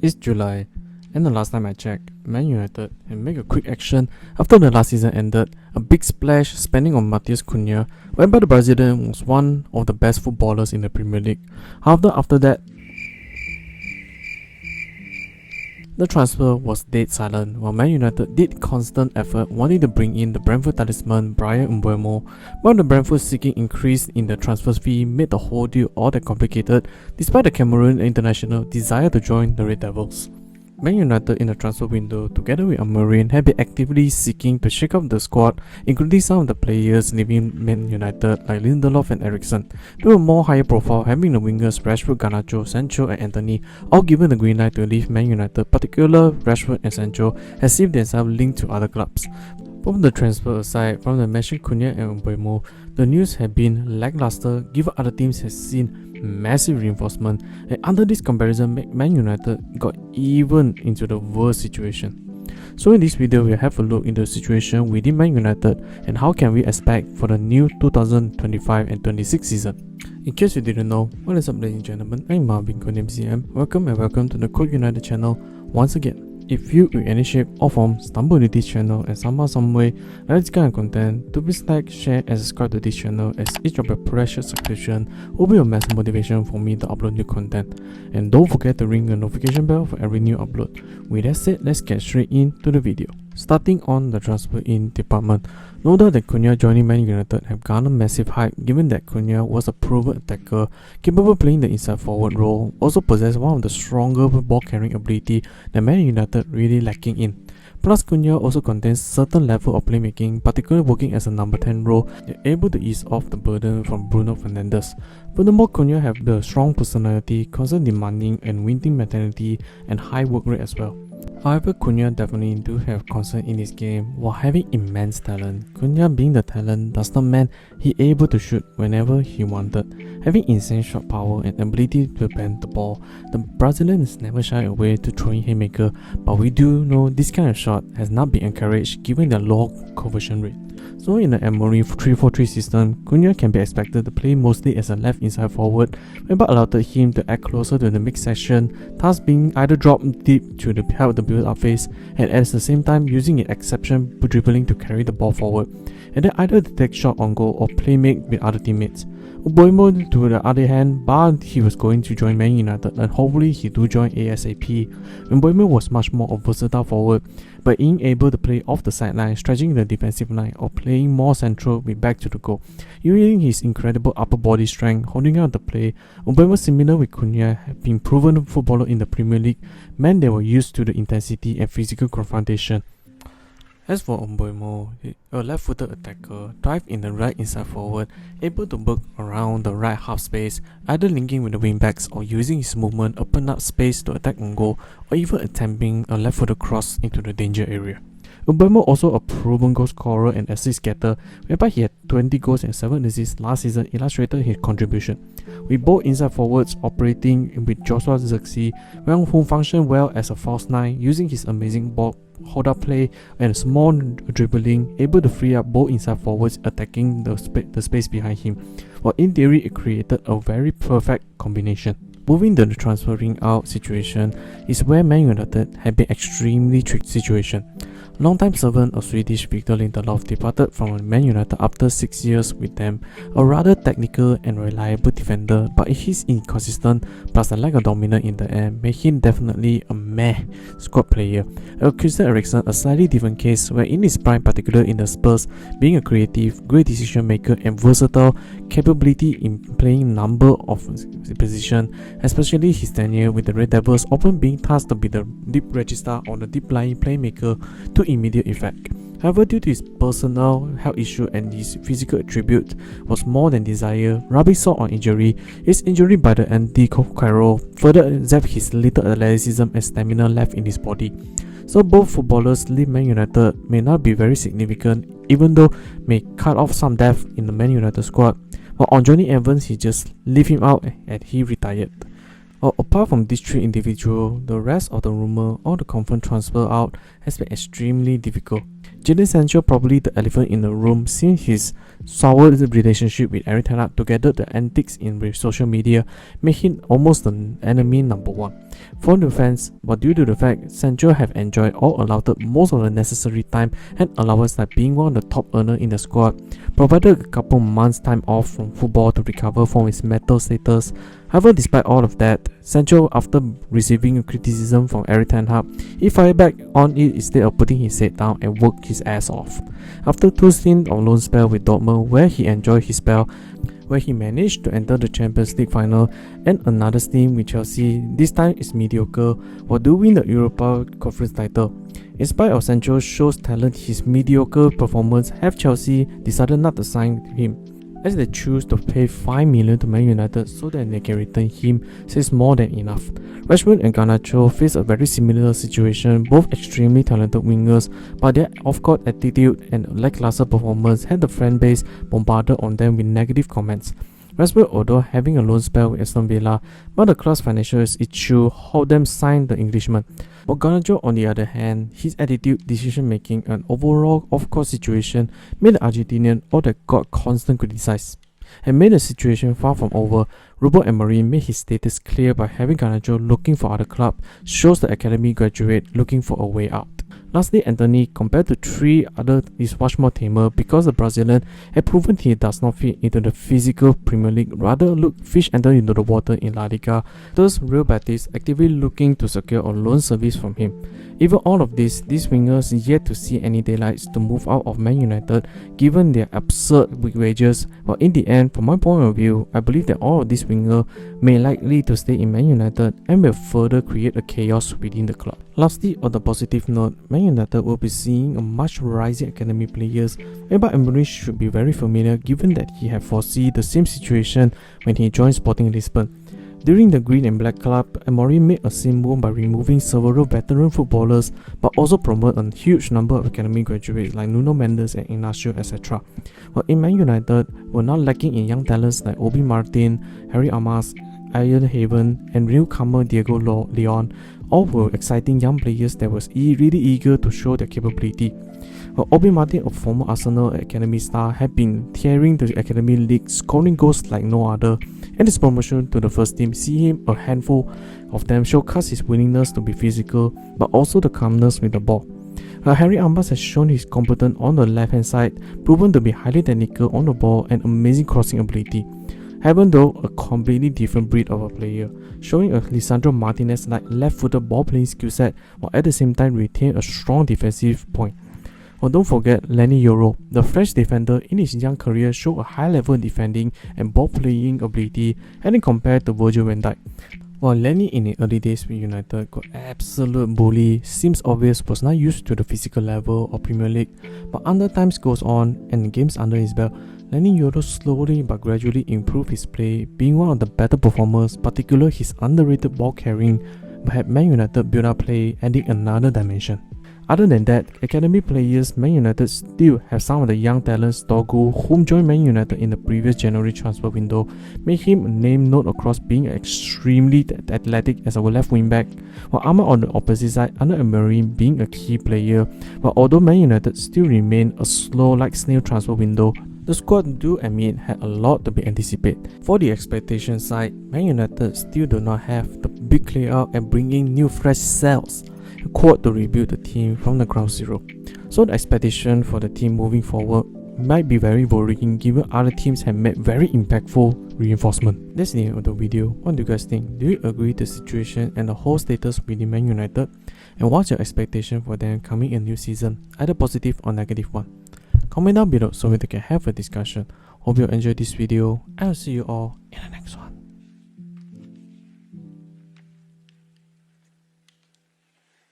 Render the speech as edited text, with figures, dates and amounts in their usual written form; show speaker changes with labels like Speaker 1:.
Speaker 1: It's July, and the last time I checked, Man United had made a quick action after the last season ended, a big splash spending on Cunha, whereby the Brazilian was one of the best footballers in the Premier League. After that, the transfer was dead silent, while Man United did constant effort wanting to bring in the Brentford talisman Mbeumo, while the Brentford seeking increase in the transfer fee made the whole deal all that complicated despite the Cameroon international desire to join the Red Devils. Man United in the transfer window, together with Marvin, had been actively seeking to shake up the squad, including some of the players leaving Man United like Lindelof and Eriksen. They were more higher profile, having the wingers Rashford, Garnacho, Sancho and Anthony all given the green light to leave Man United. Particularly Rashford and Sancho has seen themselves linked to other clubs. From the transfer aside, from the mentioned Cunha and Mbeumo, the news had been lackluster given other teams have seen massive reinforcement, and under this comparison Man United got even into the worst situation. So in this video we'll have a look into the situation within Man United and how can we expect for the new 2025 and 26 season. In case you didn't know, what is up ladies and gentlemen, I'm Marvin, codename CM. Welcome to the Code United channel once again. If you in any shape or form stumble into this channel and somehow some way like this kind of content, to please like, share and subscribe to this channel, as each of your precious subscription will be a massive motivation for me to upload new content. And don't forget to ring the notification bell for every new upload. With that said, let's get straight into the video. Starting on the transfer in department, no doubt that Cunha joining Man United have garnered massive hype given that Cunha was a proven attacker, capable of playing the inside forward role, also possessed one of the stronger ball carrying ability that Man United really lacking in. Plus Cunha also contains certain level of playmaking, particularly working as a number 10 role, able to ease off the burden from Bruno Fernandes. Furthermore, Cunha have the strong personality, constant demanding and winning mentality and high work rate as well. However, Cunha definitely do have concern in this game. While having immense talent, Cunha being the talent does not mean he able to shoot whenever he wanted. Having insane shot power and ability to bend the ball, the Brazilian is never shy away to throwing haymaker, but we do know this kind of shot has not been encouraged given their low conversion rate. So in the Amorim 3-4-3 system, Cunha can be expected to play mostly as a left inside forward, whereby allowed him to act closer to the mid section, thus being either dropped deep to help the build-up phase and at the same time using an exception dribbling to carry the ball forward, and then either take shot on goal or play make with other teammates. Mbeumo, to the other hand, but he was going to join Man United and hopefully he do join ASAP. Mbeumo was much more a versatile forward, but being able to play off the sideline, stretching the defensive line or playing more central with back to the goal. Using his incredible upper body strength, holding out the play, Mbeumo, similar with Cunha, have been proven footballer in the Premier League, meant they were used to the intensity and physical confrontation. As for Mbeumo, a left-footed attacker, drive in the right inside forward, able to work around the right half space, either linking with the wingbacks or using his movement open up space to attack on goal, or even attempting a left-footed cross into the danger area. Mbeumo also a proven goal scorer and assist getter, whereby he had 20 goals and 7 assists last season, illustrated his contribution. With both inside forwards operating with Joshua Zirkzee, who functioned well as a false 9, using his amazing ball hold up play and small dribbling, able to free up both inside forwards attacking the space behind him, while in theory it created a very perfect combination. Moving to the transferring out situation is where Man United had been extremely tricky situation. Long-time servant of Swedish Victor Lindelof departed from Man United after 6 years with them, a rather technical and reliable defender, but his inconsistent plus a lack of dominance in the air made him definitely a meh squad player. Christian Eriksen, a slightly different case, where in his prime, particularly in the Spurs, being a creative, great decision maker and versatile capability in playing number of positions, especially his tenure with the Red Devils, often being tasked to be the deep regista or the deep lying playmaker to immediate effect. However, due to his personal health issue and his physical attribute was more than desired, rubbing salt on injury, his injury by the anti-Cairo further zapped his little athleticism and stamina left in his body. So both footballers leave Man United may not be very significant, even though may cut off some depth in the Man United squad, while on Johnny Evans he just leave him out and he retired. Apart from these three individuals, the rest of the rumor or the confirmed transfer out has been extremely difficult. Jadon Sancho probably the elephant in the room since his sour relationship with Erik ten Hag together the antics in social media make him almost the enemy number one for the fans, but due to the fact Sancho have enjoyed or allowed most of the necessary time and allowance like being one of the top earner in the squad, provided a couple months time off from football to recover from his mental status. However, despite all of that, Sancho, after receiving criticism from Erik ten Hag, he fired back on it instead of putting his head down and work his ass off. After 2 stints on loan spell with Dortmund where he enjoyed his spell, where he managed to enter the Champions League final, and another stint with Chelsea, this time is mediocre, while do win the Europa Conference title. In spite of Sancho shows talent, his mediocre performance have Chelsea decided not to sign him, as they choose to pay $5 million to Man United so that they can return him says more than enough. Rashford and Garnacho face a very similar situation, both extremely talented wingers, but their off-court attitude and lackluster performance had the fan base bombarded on them with negative comments. Rashford, although having a loan spell with Aston Villa, but the club's financial issue held them sign the Englishman. But Garnacho, on the other hand, his attitude, decision-making, and overall off-court situation made the Argentinian all that got constant criticized. And made the situation far from over, Ruben Amorim made his status clear by having Garnacho looking for other club, shows the academy graduate looking for a way out. Lastly, Anthony, compared to 3 others, is much more tamer because the Brazilian had proven he does not fit into the physical Premier League, rather fish enter into the water in La Liga, thus Real Betis actively looking to secure a loan service from him. Even all of this, these wingers yet to see any daylights to move out of Man United given their absurd wages, but in the end, from my point of view, I believe that all of these wingers may likely to stay in Man United and will further create a chaos within the club. Lastly, on the positive note, Man United will be seeing a much rising academy players, whereby Mbeumo should be very familiar given that he had foreseen the same situation when he joined Sporting Lisbon. During the Green and Black Club, Amorim made a same move by removing several veteran footballers but also promote a huge number of academy graduates like Nuno Mendes and Ignacio etc. While in Man United, were not lacking in young talents like Obi Martin, Harry Amas, Ian Haven, and newcomer Diego Leon. All were exciting young players that was really eager to show their capability. While Obi Martin, a former Arsenal academy star, had been tearing the academy league, scoring goals like no other, and his promotion to the first team see him a handful of them showcase his willingness to be physical, but also the calmness with the ball. Harry Ambas has shown his competence on the left hand side, proven to be highly technical on the ball and amazing crossing ability. Haven though a completely different breed of a player, showing a Lisandro Martinez-like left-footed ball-playing skill set while at the same time retain a strong defensive point. Well, don't forget Lenny Yoro, the French defender in his young career showed a high level defending and ball-playing ability, and compared to Virgil van Dijk. While Lenny in the early days with United got absolute bully, seems obvious was not used to the physical level of Premier League, but under times goes on and games under his belt, Lenny Yoro slowly but gradually improved his play, being one of the better performers, particularly his underrated ball carrying, but had Man United build up play adding another dimension. Other than that, academy players Man United still have some of the young talents. Dorgu, whom joined Man United in the previous January transfer window, made him a name known across being extremely athletic as a left wing back, while Ahmad on the opposite side under Amorim being a key player. But although Man United still remain a slow like snail transfer window, the squad do admit had a lot to be anticipated. For the expectation side, Man United still do not have the big clear out and bringing new fresh cells required to rebuild the team from the ground zero. So the expectation for the team moving forward might be very worrying given other teams have made very impactful reinforcement. That's the end of the video. What do you guys think? Do you agree with the situation and the whole status within Man United? And what's your expectation for them coming in new season, either positive or negative one? Comment down below so we can have a discussion. Hope you enjoyed this video and I'll see you all in the next one.